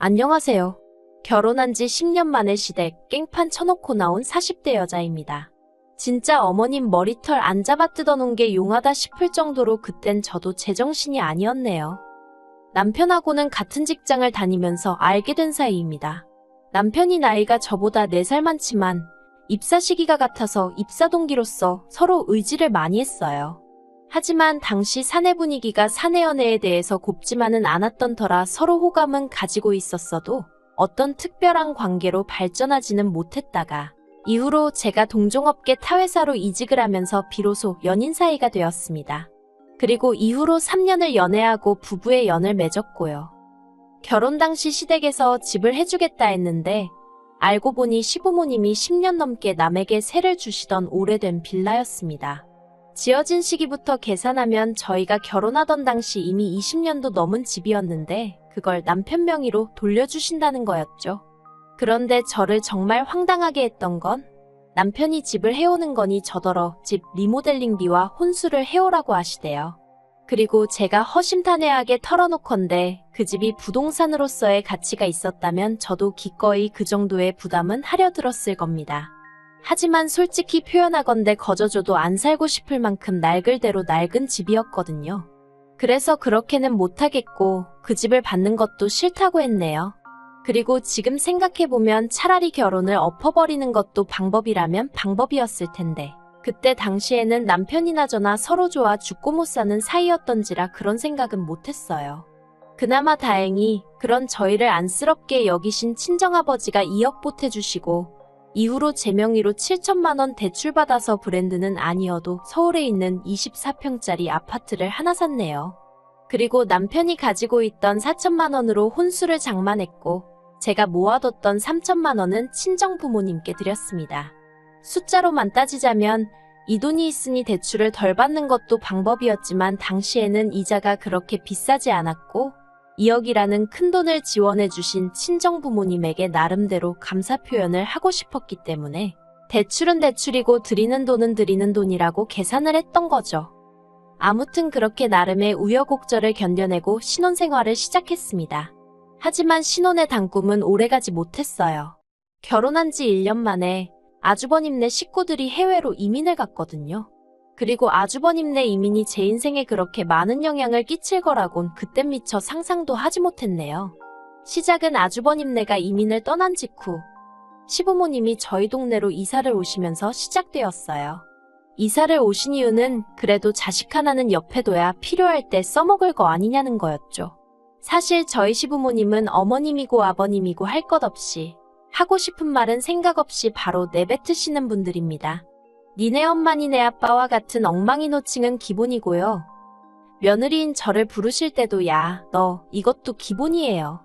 안녕하세요. 결혼한 지 10년 만에 시댁 깽판 쳐놓고 나온 40대 여자입니다. 진짜 어머님 머리털 안 잡아 뜯어놓은 게 용하다 싶을 정도로 그땐 저도 제정신이 아니었네요. 남편하고는 같은 직장을 다니면서 알게 된 사이입니다. 남편이 나이가 저보다 4살 많지만 입사 시기가 같아서 입사 동기로서 서로 의지를 많이 했어요. 하지만 당시 사내 분위기가 사내 연애에 대해서 곱지만은 않았던 터라 서로 호감은 가지고 있었어도 어떤 특별한 관계로 발전하지는 못했다가 이후로 제가 동종업계 타회사로 이직을 하면서 비로소 연인 사이가 되었습니다. 그리고 이후로 3년을 연애하고 부부의 연을 맺었고요. 결혼 당시 시댁에서 집을 해주겠다 했는데 알고 보니 시부모님이 10년 넘게 남에게 세를 주시던 오래된 빌라였습니다. 지어진 시기부터 계산하면 저희가 결혼하던 당시 이미 20년도 넘은 집이었는데 그걸 남편 명의로 돌려주신다는 거였죠. 그런데 저를 정말 황당하게 했던 건 남편이 집을 해오는 거니 저더러 집 리모델링비와 혼수를 해오라고 하시대요. 그리고 제가 허심탄회하게 털어놓건데 그 집이 부동산으로서의 가치가 있었다면 저도 기꺼이 그 정도의 부담은 하려 들었을 겁니다. 하지만 솔직히 표현하건대 거저줘도 안 살고 싶을 만큼 낡을 대로 낡은 집이었거든요. 그래서 그렇게는 못하겠고 그 집을 받는 것도 싫다고 했네요. 그리고 지금 생각해보면 차라리 결혼을 엎어버리는 것도 방법이라면 방법이었을 텐데 그때 당시에는 남편이나 저나 서로 좋아 죽고 못 사는 사이였던지라 그런 생각은 못했어요. 그나마 다행히 그런 저희를 안쓰럽게 여기신 친정아버지가 2억 보태주시고 이후로 제 명의로 7천만 원 대출받아서 브랜드는 아니어도 서울에 있는 24평짜리 아파트를 하나 샀네요. 그리고 남편이 가지고 있던 4천만 원으로 혼수를 장만했고 제가 모아뒀던 3천만 원은 친정 부모님께 드렸습니다. 숫자로만 따지자면 이 돈이 있으니 대출을 덜 받는 것도 방법이었지만 당시에는 이자가 그렇게 비싸지 않았고 2억이라는 큰돈을 지원해주신 친정부모님에게 나름대로 감사 표현을 하고 싶었기 때문에 대출은 대출이고 드리는 돈은 드리는 돈이라고 계산을 했던 거죠. 아무튼 그렇게 나름의 우여곡절을 견뎌내고 신혼생활을 시작했습니다. 하지만 신혼의 단꿈은 오래가지 못했어요. 결혼한 지 1년 만에 아주버님네 식구들이 해외로 이민을 갔거든요. 그리고 아주버님네 이민이 제 인생에 그렇게 많은 영향을 끼칠 거라곤 그땐 미처 상상도 하지 못했네요. 시작은 아주버님네가 이민을 떠난 직후 시부모님이 저희 동네로 이사를 오시면서 시작되었어요. 이사를 오신 이유는 그래도 자식 하나는 옆에 둬야 필요할 때 써먹을 거 아니냐는 거였죠. 사실 저희 시부모님은 어머님이고 아버님이고 할 것 없이 하고 싶은 말은 생각 없이 바로 내뱉으시는 분들입니다. 니네 엄마 니네 아빠와 같은 엉망이 노칭은 기본이고요. 며느리인 저를 부르실 때도 야, 너 이것도 기본이에요.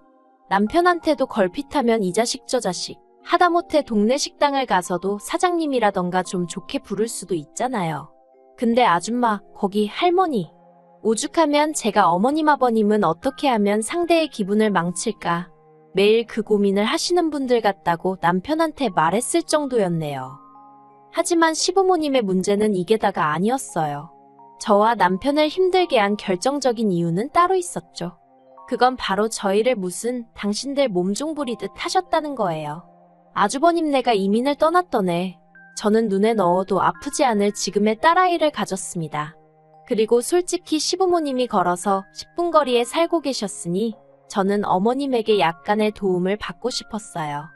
남편한테도 걸핏하면 이 자식 저 자식 하다못해 동네 식당을 가서도 사장님이라던가 좀 좋게 부를 수도 있잖아요. 근데 아줌마, 거기 할머니. 오죽하면 제가 어머님 아버님은 어떻게 하면 상대의 기분을 망칠까 매일 그 고민을 하시는 분들 같다고 남편한테 말했을 정도였네요. 하지만 시부모님의 문제는 이게 다가 아니었어요. 저와 남편을 힘들게 한 결정적인 이유는 따로 있었죠. 그건 바로 저희를 무슨 당신들 몸종 부리듯 하셨다는 거예요. 아주버님네가 이민을 떠났더네. 저는 눈에 넣어도 아프지 않을 지금의 딸아이를 가졌습니다. 그리고 솔직히 시부모님이 걸어서 10분 거리에 살고 계셨으니 저는 어머님에게 약간의 도움을 받고 싶었어요.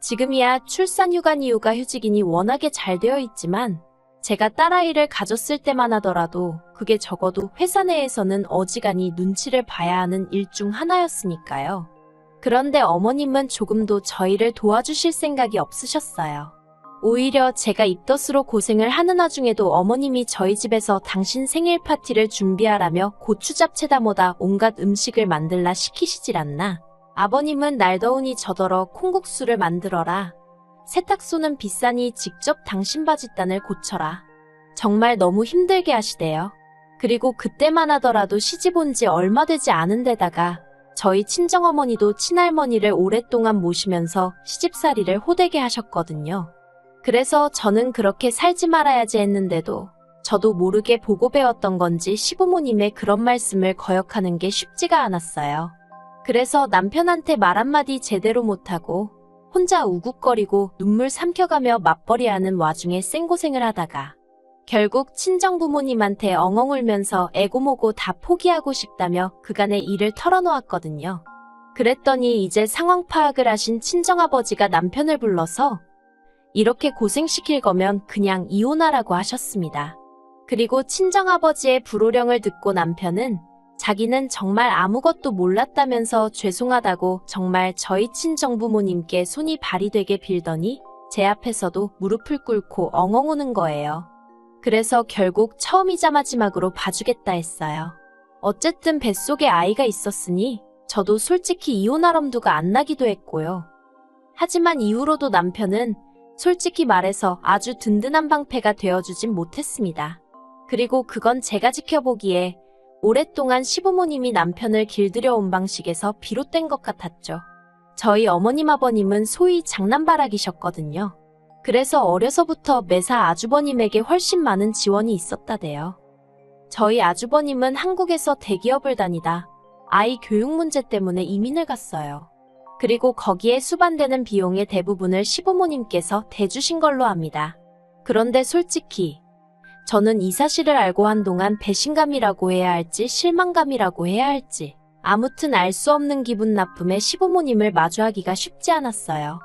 지금이야 출산휴가니 육아휴직이니 워낙에 잘 되어 있지만 제가 딸아이를 가졌을 때만 하더라도 그게 적어도 회사 내에서는 어지간히 눈치를 봐야 하는 일 중 하나였으니까요. 그런데 어머님은 조금도 저희를 도와주실 생각이 없으셨어요. 오히려 제가 입덧으로 고생을 하는 와중에도 어머님이 저희 집에서 당신 생일 파티를 준비하라며 고추 잡채다 뭐다 온갖 음식을 만들라 시키시질 않나. 아버님은 날 더우니 저더러 콩국수를 만들어라. 세탁소는 비싸니 직접 당신 바짓단을 고쳐라. 정말 너무 힘들게 하시대요. 그리고 그때만 하더라도 시집 온 지 얼마 되지 않은 데다가 저희 친정어머니도 친할머니를 오랫동안 모시면서 시집살이를 호되게 하셨거든요. 그래서 저는 그렇게 살지 말아야지 했는데도 저도 모르게 보고 배웠던 건지 시부모님의 그런 말씀을 거역하는 게 쉽지가 않았어요. 그래서 남편한테 말 한마디 제대로 못하고 혼자 우국거리고 눈물 삼켜가며 맞벌이하는 와중에 생고생을 하다가 결국 친정부모님한테 엉엉 울면서 애고모고 다 포기하고 싶다며 그간의 일을 털어놓았거든요. 그랬더니 이제 상황 파악을 하신 친정아버지가 남편을 불러서 이렇게 고생시킬 거면 그냥 이혼하라고 하셨습니다. 그리고 친정아버지의 불호령을 듣고 남편은 자기는 정말 아무것도 몰랐다면서 죄송하다고 정말 저희 친정부모님께 손이 발이 되게 빌더니 제 앞에서도 무릎을 꿇고 엉엉 우는 거예요. 그래서 결국 처음이자 마지막으로 봐주겠다 했어요. 어쨌든 뱃속에 아이가 있었으니 저도 솔직히 이혼할 엄두가 안 나기도 했고요. 하지만 이후로도 남편은 솔직히 말해서 아주 든든한 방패가 되어주진 못했습니다. 그리고 그건 제가 지켜보기에 오랫동안 시부모님이 남편을 길들여온 방식에서 비롯된 것 같았죠. 저희 어머님 아버님은 소위 장남바라기셨거든요. 그래서 어려서부터 매사 아주버님에게 훨씬 많은 지원이 있었다대요. 저희 아주버님은 한국에서 대기업을 다니다 아이 교육 문제 때문에 이민을 갔어요. 그리고 거기에 수반되는 비용의 대부분을 시부모님께서 대주신 걸로 압니다. 그런데 솔직히 저는 이 사실을 알고 한동안 배신감이라고 해야 할지 실망감이라고 해야 할지 아무튼 알 수 없는 기분 나쁨에 시부모님을 마주하기가 쉽지 않았어요.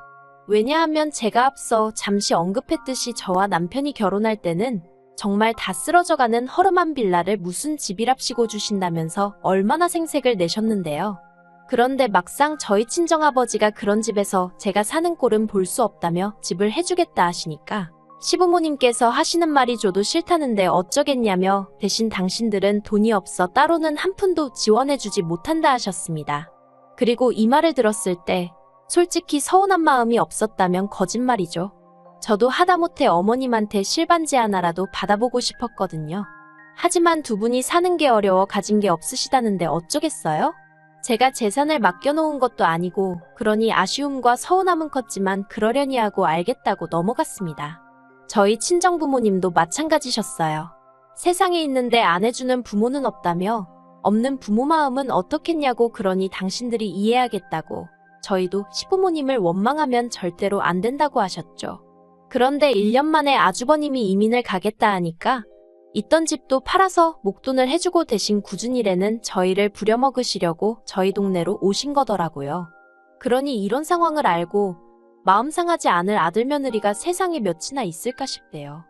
왜냐하면 제가 앞서 잠시 언급했듯이 저와 남편이 결혼할 때는 정말 다 쓰러져가는 허름한 빌라를 무슨 집이랍시고 주신다면서 얼마나 생색을 내셨는데요. 그런데 막상 저희 친정아버지가 그런 집에서 제가 사는 꼴은 볼 수 없다며 집을 해주겠다 하시니까 시부모님께서 하시는 말이 줘도 싫다는데 어쩌겠냐며 대신 당신들은 돈이 없어 따로는 한 푼도 지원해주지 못한다 하셨습니다. 그리고 이 말을 들었을 때 솔직히 서운한 마음이 없었다면 거짓말이죠. 저도 하다못해 어머님한테 실반지 하나라도 받아보고 싶었거든요. 하지만 두 분이 사는 게 어려워 가진 게 없으시다는데 어쩌겠어요? 제가 재산을 맡겨놓은 것도 아니고 그러니 아쉬움과 서운함은 컸지만 그러려니 하고 알겠다고 넘어갔습니다. 저희 친정부모님도 마찬가지셨어요. 세상에 있는데 안 해주는 부모는 없다며 없는 부모 마음은 어떻겠냐고 그러니 당신들이 이해하겠다고 저희도 시부모님을 원망하면 절대로 안 된다고 하셨죠. 그런데 1년 만에 아주버님이 이민을 가겠다 하니까 있던 집도 팔아서 목돈을 해주고 대신 굳은 일에는 저희를 부려먹으시려고 저희 동네로 오신 거더라고요. 그러니 이런 상황을 알고 마음 상하지 않을 아들 며느리가 세상에 몇이나 있을까 싶대요.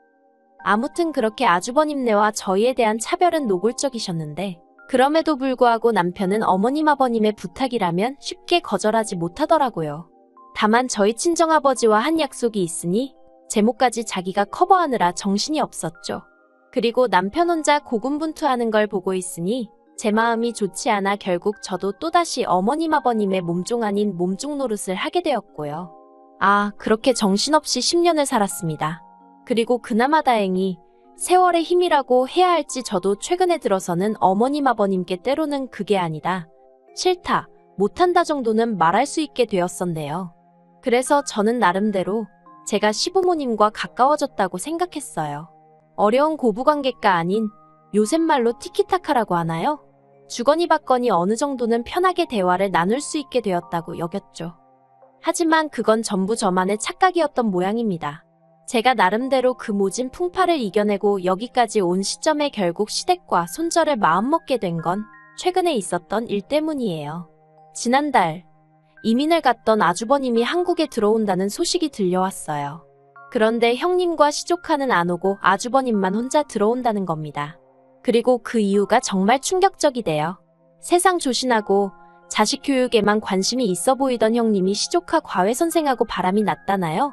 아무튼 그렇게 아주버님네와 저희에 대한 차별은 노골적이셨는데 그럼에도 불구하고 남편은 어머님 아버님의 부탁이라면 쉽게 거절하지 못하더라고요. 다만 저희 친정아버지와 한 약속이 있으니 제목까지 자기가 커버하느라 정신이 없었죠. 그리고 남편 혼자 고군분투하는 걸 보고 있으니 제 마음이 좋지 않아 결국 저도 또다시 어머님 아버님의 몸종 아닌 몸종 노릇을 하게 되었고요. 그렇게 정신없이 10년을 살았습니다. 그리고 그나마 다행히 세월의 힘이라고 해야 할지 저도 최근에 들어서는 어머님 아버님께 때로는 그게 아니다, 싫다, 못한다 정도는 말할 수 있게 되었었네요. 그래서 저는 나름대로 제가 시부모님과 가까워졌다고 생각했어요. 어려운 고부관계가 아닌 요새 말로 티키타카라고 하나요? 주거니 받거니 어느 정도는 편하게 대화를 나눌 수 있게 되었다고 여겼죠. 하지만 그건 전부 저만의 착각이었던 모양입니다. 제가 나름대로 그 모진 풍파를 이겨내고 여기까지 온 시점에 결국 시댁과 손절을 마음먹게 된 건 최근에 있었던 일 때문이에요. 지난달 이민을 갔던 아주버님이 한국에 들어온다는 소식이 들려왔어요. 그런데 형님과 시조카는 안 오고 아주버님만 혼자 들어온다는 겁니다. 그리고 그 이유가 정말 충격적이대요. 세상 조신하고 자식 교육에만 관심이 있어 보이던 형님이 시조카 과외선생하고 바람이 났다나요?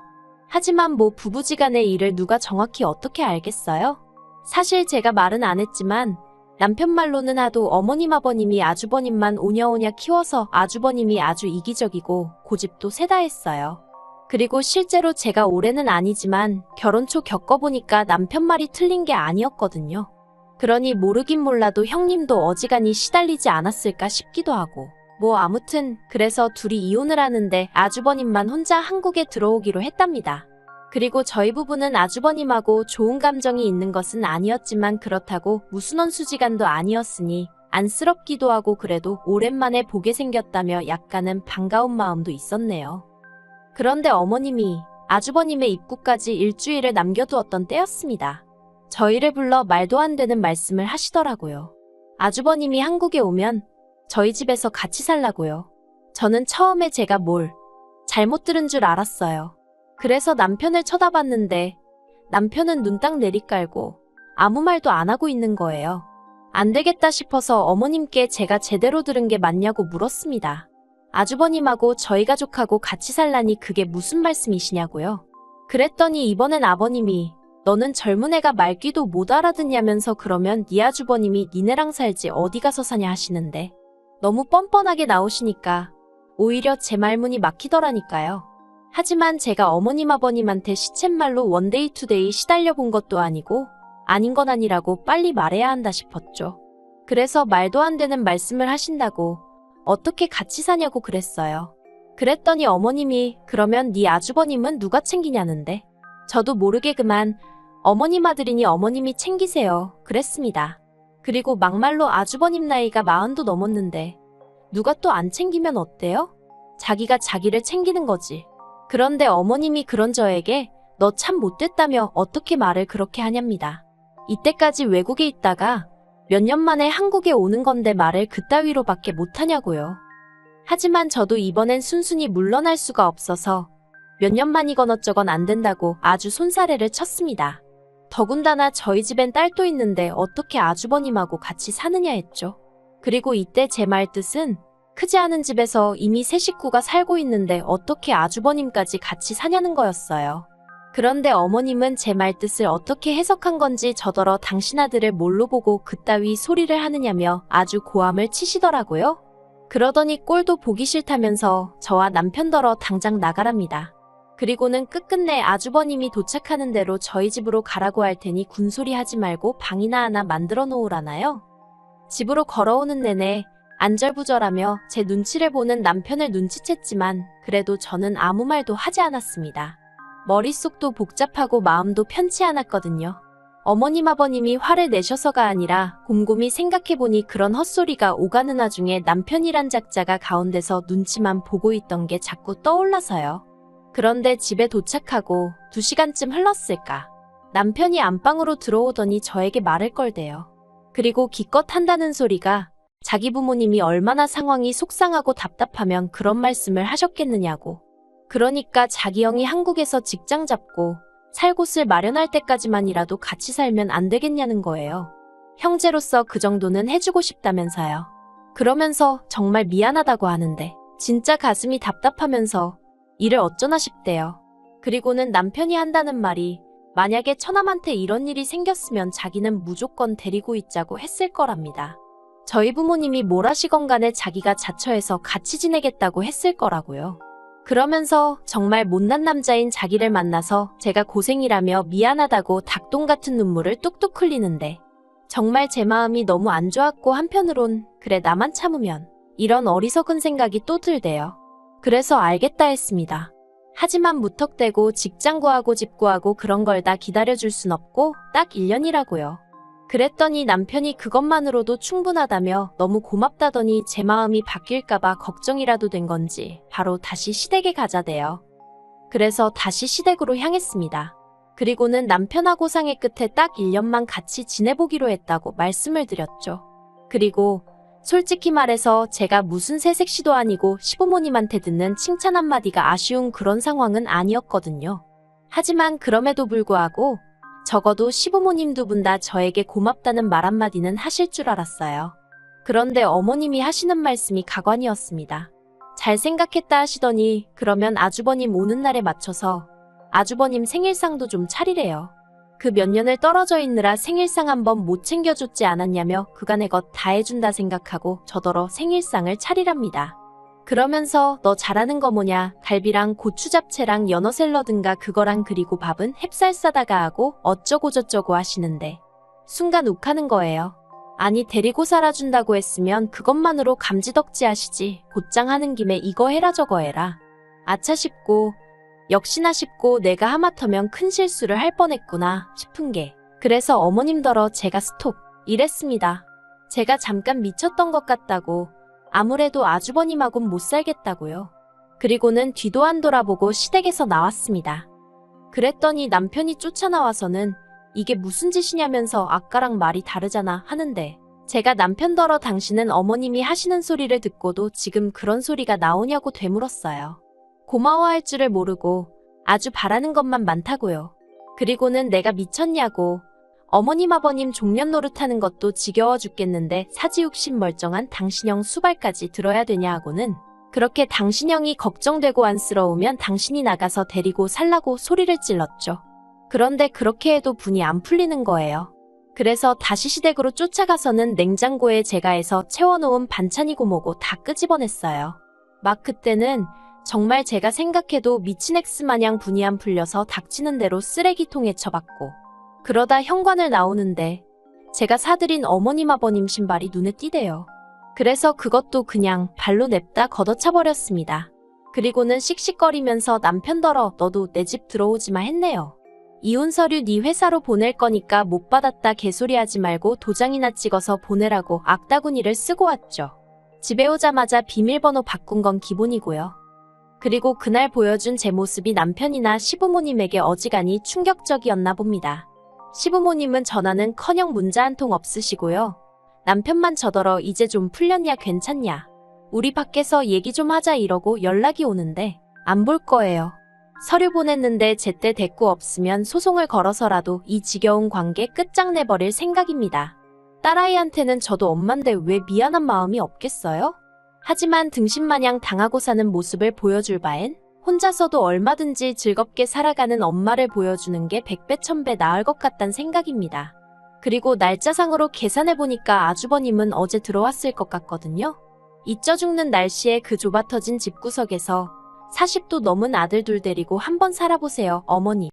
하지만 뭐 부부지간의 일을 누가 정확히 어떻게 알겠어요? 사실 제가 말은 안 했지만 남편 말로는 하도 어머님 아버님이 아주버님만 오냐오냐 키워서 아주버님이 아주 이기적이고 고집도 세다 했어요. 그리고 실제로 제가 올해는 아니지만 결혼 초 겪어보니까 남편 말이 틀린 게 아니었거든요. 그러니 모르긴 몰라도 형님도 어지간히 시달리지 않았을까 싶기도 하고 아무튼 그래서 둘이 이혼을 하는데 아주버님만 혼자 한국에 들어오기로 했답니다. 그리고 저희 부부는 아주버님하고 좋은 감정이 있는 것은 아니었지만 그렇다고 무슨 원수지간도 아니었으니 안쓰럽기도 하고 그래도 오랜만에 보게 생겼다며 약간은 반가운 마음도 있었네요. 그런데 어머님이 아주버님의 입구까지 일주일을 남겨두었던 때였습니다. 저희를 불러 말도 안 되는 말씀을 하시더라고요. 아주버님이 한국에 오면 저희 집에서 같이 살라고요. 저는 처음에 제가 뭘 잘못 들은 줄 알았어요. 그래서 남편을 쳐다봤는데 남편은 눈 딱 내리깔고 아무 말도 안 하고 있는 거예요. 안 되겠다 싶어서 어머님께 제가 제대로 들은 게 맞냐고 물었습니다. 아주버님하고 저희 가족하고 같이 살라니 그게 무슨 말씀이시냐고요. 그랬더니 이번엔 아버님이 너는 젊은 애가 말귀도 못 알아듣냐면서 그러면 네 아주버님이 니네랑 살지 어디 가서 사냐 하시는데 너무 뻔뻔하게 나오시니까 오히려 제 말문이 막히더라니까요. 하지만 제가 어머님 아버님한테 시쳇말로 원데이 투데이 시달려 본 것도 아니고 아닌 건 아니라고 빨리 말해야 한다 싶었죠. 그래서 말도 안 되는 말씀을 하신다고 어떻게 같이 사냐고 그랬어요. 그랬더니 어머님이 그러면 네 아주버님은 누가 챙기냐는데 저도 모르게 그만 어머님 아들이니 어머님이 챙기세요 그랬습니다. 그리고 막말로 아주버님 나이가 40도 넘었는데 누가 또 안 챙기면 어때요? 자기가 자기를 챙기는 거지. 그런데 어머님이 그런 저에게 너 참 못됐다며 어떻게 말을 그렇게 하냐입니다. 이때까지 외국에 있다가 몇 년 만에 한국에 오는 건데 말을 그따위로밖에 못하냐고요. 하지만 저도 이번엔 순순히 물러날 수가 없어서 몇 년 만이건 어쩌건 안 된다고 아주 손사래를 쳤습니다. 더군다나 저희 집엔 딸도 있는데 어떻게 아주버님하고 같이 사느냐 했죠. 그리고 이때 제 말 뜻은 크지 않은 집에서 이미 세 식구가 살고 있는데 어떻게 아주버님까지 같이 사냐는 거였어요. 그런데 어머님은 제 말뜻을 어떻게 해석한 건지 저더러 당신 아들을 뭘로 보고 그따위 소리를 하느냐며 아주 고함을 치시더라고요. 그러더니 꼴도 보기 싫다면서 저와 남편더러 당장 나가랍니다. 그리고는 끝끝내 아주버님이 도착하는 대로 저희 집으로 가라고 할 테니 군소리 하지 말고 방이나 하나 만들어 놓으라나요? 집으로 걸어오는 내내 안절부절하며 제 눈치를 보는 남편을 눈치챘지만 그래도 저는 아무 말도 하지 않았습니다. 머릿속도 복잡하고 마음도 편치 않았거든요. 어머님 아버님이 화를 내셔서가 아니라 곰곰이 생각해보니 그런 헛소리가 오가는 와중에 남편이란 작자가 가운데서 눈치만 보고 있던 게 자꾸 떠올라서요. 그런데 집에 도착하고 2시간쯤 흘렀을까. 남편이 안방으로 들어오더니 저에게 말을 걸대요. 그리고 기껏 한다는 소리가 자기 부모님이 얼마나 상황이 속상하고 답답하면 그런 말씀을 하셨겠느냐고. 그러니까 자기 형이 한국에서 직장 잡고 살 곳을 마련할 때까지만이라도 같이 살면 안 되겠냐는 거예요. 형제로서 그 정도는 해주고 싶다면서요. 그러면서 정말 미안하다고 하는데 진짜 가슴이 답답하면서 일을 어쩌나 싶대요. 그리고는 남편이 한다는 말이 만약에 처남한테 이런 일이 생겼으면 자기는 무조건 데리고 있자고 했을 거랍니다. 저희 부모님이 뭘 하시건 간에 자기가 자처해서 같이 지내겠다고 했을 거라고요. 그러면서 정말 못난 남자인 자기를 만나서 제가 고생이라며 미안하다고 닭똥 같은 눈물을 뚝뚝 흘리는데 정말 제 마음이 너무 안 좋았고 한편으론 그래 나만 참으면 이런 어리석은 생각이 또 들대요. 그래서 알겠다 했습니다. 하지만 무턱대고 직장 구하고 집 구하고 그런 걸 다 기다려줄 순 없고 딱 1년이라고요. 그랬더니 남편이 그것만으로도 충분하다며 너무 고맙다더니 제 마음이 바뀔까봐 걱정이라도 된 건지 바로 다시 시댁에 가자대요. 그래서 다시 시댁으로 향했습니다. 그리고는 남편하고 상의 끝에 딱 1년만 같이 지내보기로 했다고 말씀을 드렸죠. 그리고 솔직히 말해서 제가 무슨 새색시도 아니고 시부모님한테 듣는 칭찬 한마디가 아쉬운 그런 상황은 아니었거든요. 하지만 그럼에도 불구하고 적어도 시부모님 두 분 다 저에게 고맙다는 말 한마디는 하실 줄 알았어요. 그런데 어머님이 하시는 말씀이 가관이었습니다. 잘 생각했다 하시더니 그러면 아주버님 오는 날에 맞춰서 아주버님 생일상도 좀 차리래요. 그 몇 년을 떨어져 있느라 생일상 한번 못 챙겨줬지 않았냐며 그간의 것 다 해준다 생각하고 저더러 생일상을 차리랍니다. 그러면서 너 잘하는 거 뭐냐 갈비랑 고추 잡채랑 연어 샐러드인가 그거랑 그리고 밥은 햅쌀 싸다가 하고 어쩌고저쩌고 하시는데 순간 욱하는 거예요. 아니 데리고 살아준다고 했으면 그것만으로 감지덕지 하시지 곧장 하는 김에 이거 해라 저거 해라. 아차 싶고 역시나 싶고 내가 하마터면 큰 실수를 할 뻔했구나 싶은 게 그래서 어머님더러 제가 스톱 이랬습니다. 제가 잠깐 미쳤던 것 같다고, 아무래도 아주버님하곤 못 살겠다고요. 그리고는 뒤도 안 돌아보고 시댁에서 나왔습니다. 그랬더니 남편이 쫓아나와서는 이게 무슨 짓이냐면서 아까랑 말이 다르잖아 하는데, 제가 남편더러 당신은 어머님이 하시는 소리를 듣고도 지금 그런 소리가 나오냐고 되물었어요. 고마워할 줄을 모르고 아주 바라는 것만 많다고요. 그리고는 내가 미쳤냐고, 어머님 아버님 종년 노릇하는 것도 지겨워 죽겠는데 사지육신 멀쩡한 당신형 수발까지 들어야 되냐 하고는, 그렇게 당신형이 걱정되고 안쓰러우면 당신이 나가서 데리고 살라고 소리를 찔렀죠. 그런데 그렇게 해도 분이 안 풀리는 거예요. 그래서 다시 시댁으로 쫓아가서는 냉장고에 제가 해서 채워놓은 반찬이고 뭐고 다 끄집어냈어요. 막 그때는 정말 제가 생각해도 미친 엑스 마냥 분이 안 풀려서 닥치는 대로 쓰레기통에 처박고, 그러다 현관을 나오는데 제가 사드린 어머님 아버님 신발이 눈에 띄대요. 그래서 그것도 그냥 발로 냅다 걷어차버렸습니다. 그리고는 씩씩거리면서 남편더러 너도 내 집 들어오지마 했네요. 이혼 서류 네 회사로 보낼 거니까 못 받았다 개소리하지 말고 도장이나 찍어서 보내라고 악다구니를 쓰고 왔죠. 집에 오자마자 비밀번호 바꾼 건 기본이고요. 그리고 그날 보여준 제 모습이 남편이나 시부모님에게 어지간히 충격적이었나 봅니다. 시부모님은 전화는커녕 문자 한 통 없으시고요. 남편만 저더러 이제 좀 풀렸냐 괜찮냐, 우리 밖에서 얘기 좀 하자 이러고 연락이 오는데 안 볼 거예요. 서류 보냈는데 제때 대꾸 없으면 소송을 걸어서라도 이 지겨운 관계 끝장내버릴 생각입니다. 딸아이한테는 저도 엄만데 왜 미안한 마음이 없겠어요? 하지만 등신마냥 당하고 사는 모습을 보여줄 바엔 혼자서도 얼마든지 즐겁게 살아가는 엄마를 보여주는 게 100배 1000배 나을 것 같단 생각입니다. 그리고 날짜상으로 계산해보니까 아주버님은 어제 들어왔을 것 같거든요. 잊혀 죽는 날씨에 그 좁아터진 집구석에서 40도 넘은 아들 둘 데리고 한번 살아보세요, 어머니.